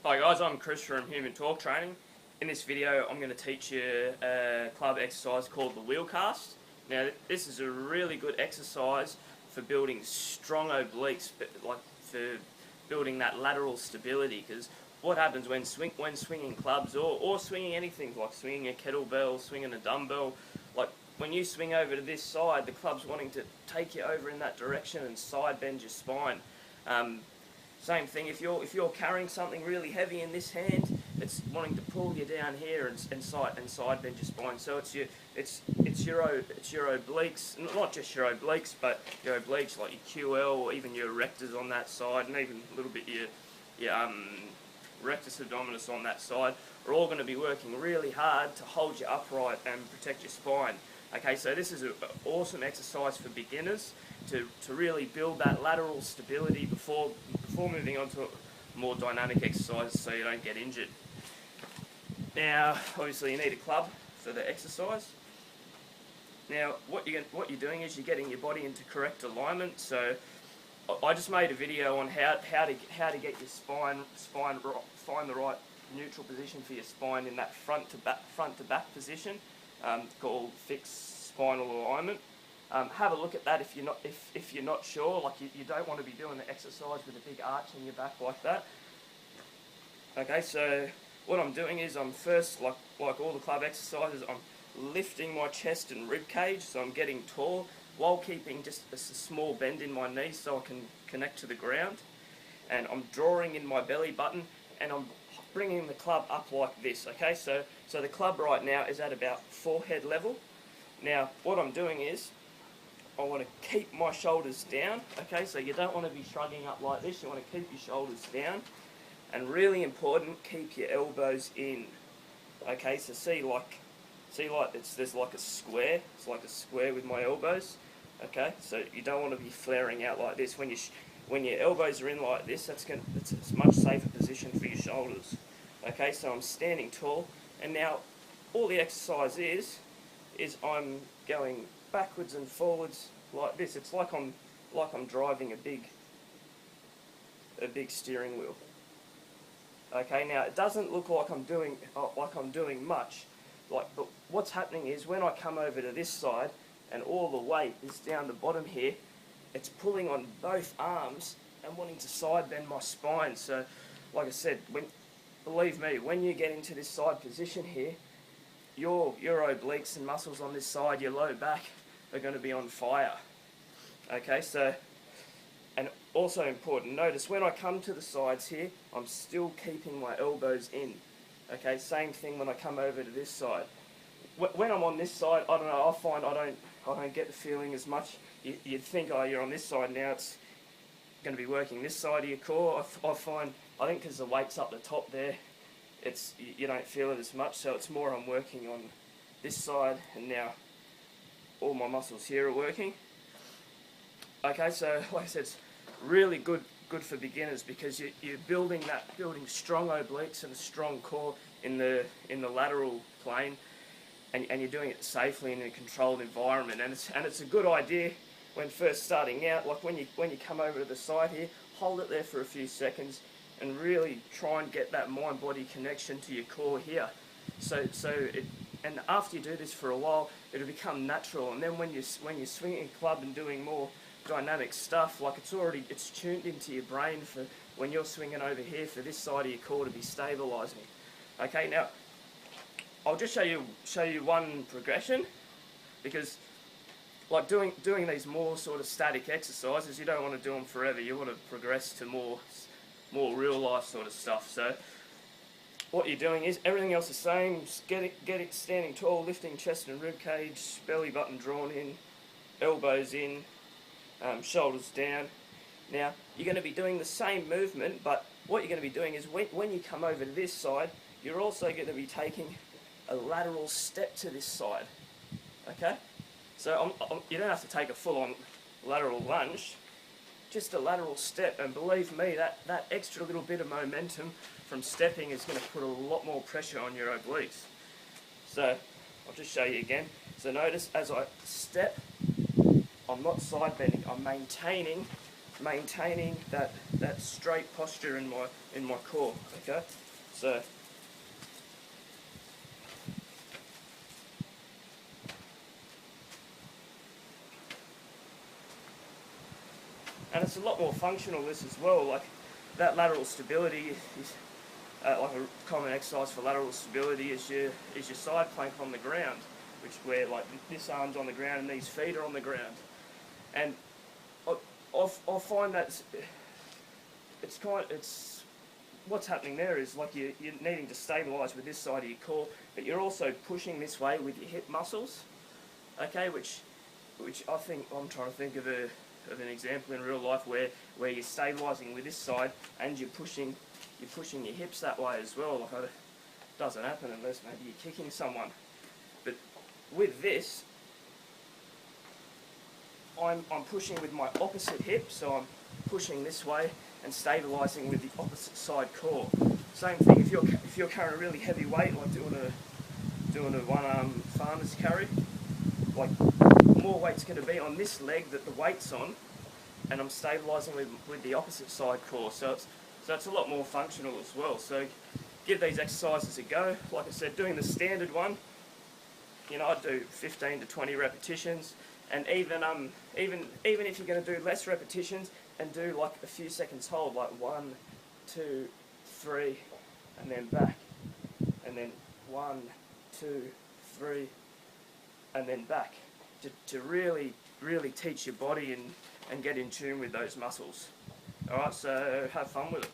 Hi guys, I'm Chris from Human Torque Training. In this video I'm going to teach you a club exercise called the wheel cast. Now this is a really good exercise for building strong obliques, like for building that lateral stability, because what happens when swinging clubs or swinging anything, like swinging a kettlebell, swinging a dumbbell, like when you swing over to this side, the club's wanting to take you over in that direction and side bend your spine. Same thing, if you're carrying something really heavy in this hand, it's wanting to pull you down here and side bend your spine. So it's your obliques, not just your obliques, but your obliques like your QL or even your rectors on that side, and even a little bit your rectus abdominis on that side, are all going to be working really hard to hold you upright and protect your spine. Okay, so this is an awesome exercise for beginners to really build that lateral stability before moving on to more dynamic exercises so you don't get injured. Now, obviously you need a club for the exercise. Now, what you're doing is you're getting your body into correct alignment. So I just made a video on how to get your spine find the right neutral position for your spine in that front to back position, called fixed spinal alignment. Have a look at that if you're not sure. Like you don't want to be doing the exercise with a big arch in your back like that. Okay, so what I'm doing is I'm first, like all the club exercises, I'm lifting my chest and rib cage, so I'm getting tall while keeping just a small bend in my knees so I can connect to the ground. And I'm drawing in my belly button and I'm bringing the club up like this. Okay, so the club right now is at about forehead level. Now what I'm doing is I want to keep my shoulders down. Okay, so you don't want to be shrugging up like this. You want to keep your shoulders down, and really important, keep your elbows in. Okay, so see like there's like a square. It's like a square with my elbows. Okay, so you don't want to be flaring out like this. When your elbows are in like this, it's a much safer position for your shoulders. Okay, so I'm standing tall, and now all the exercise is I'm going backwards and forwards like this. It's like I'm driving a big steering wheel. Okay, now it doesn't look like I'm doing much, but what's happening is when I come over to this side and all the weight is down the bottom here, it's pulling on both arms and wanting to side bend my spine. So like I said, believe me, when you get into this side position here, your obliques and muscles on this side, your low back, are going to be on fire. Okay, so, and also important, notice when I come to the sides here, I'm still keeping my elbows in. Okay, same thing when I come over to this side. When I'm on this side, I don't know, I find I don't get the feeling as much. You'd think, oh, you're on this side now, it's going to be working this side of your core. I think because the weight's up the top there, you don't feel it as much, so it's more I'm working on this side, and now all my muscles here are working. Okay, so like I said, it's really good for beginners because you're building strong obliques and a strong core in the lateral plane, and you're doing it safely in a controlled environment. And it's a good idea when first starting out. Like when you come over to the side here, hold it there for a few seconds and really try and get that mind-body connection to your core here. And after you do this for a while, it'll become natural. And then when you're swinging a club and doing more dynamic stuff, like it's tuned into your brain for when you're swinging over here for this side of your core to be stabilising. Okay, now I'll just show you one progression, because like doing these more sort of static exercises, you don't want to do them forever. You want to progress to more real life sort of stuff. So what you're doing is everything else the same. Just get it standing tall, lifting chest and rib cage, belly button drawn in, elbows in, shoulders down. Now you're going to be doing the same movement, but what you're going to be doing is when you come over to this side, you're also going to be taking a lateral step to this side. Okay, so you don't have to take a full-on lateral lunge, just a lateral step, and believe me, that extra little bit of momentum from stepping is going to put a lot more pressure on your obliques. So I'll just show you again. So notice as I step, I'm not side bending, I'm maintaining that straight posture in my core. Okay, so and it's a lot more functional this as well. Like that lateral stability is like a common exercise for lateral stability is your side plank on the ground, where like this arm's on the ground and these feet are on the ground. And I find that it's what's happening there is like you're needing to stabilise with this side of your core, but you're also pushing this way with your hip muscles. Okay, which I think I'm trying to think of an example in real life where you're stabilising with this side and you're pushing your hips that way as well. Like it doesn't happen unless maybe you're kicking someone. But with this, I'm pushing with my opposite hip, so I'm pushing this way and stabilising with the opposite side core. Same thing if you're carrying a really heavy weight, like doing a one-arm farmer's carry, like more weight's going to be on this leg that the weight's on, and I'm stabilising with the opposite side core. So it's a lot more functional as well. So give these exercises a go. Like I said, doing the standard one, I do 15 to 20 repetitions, and even if you're going to do less repetitions and do like a few seconds hold, like 1, 2, 3, and then back, and then 1, 2, 3, and then back, to really teach your body and get in tune with those muscles. Alright, so have fun with it.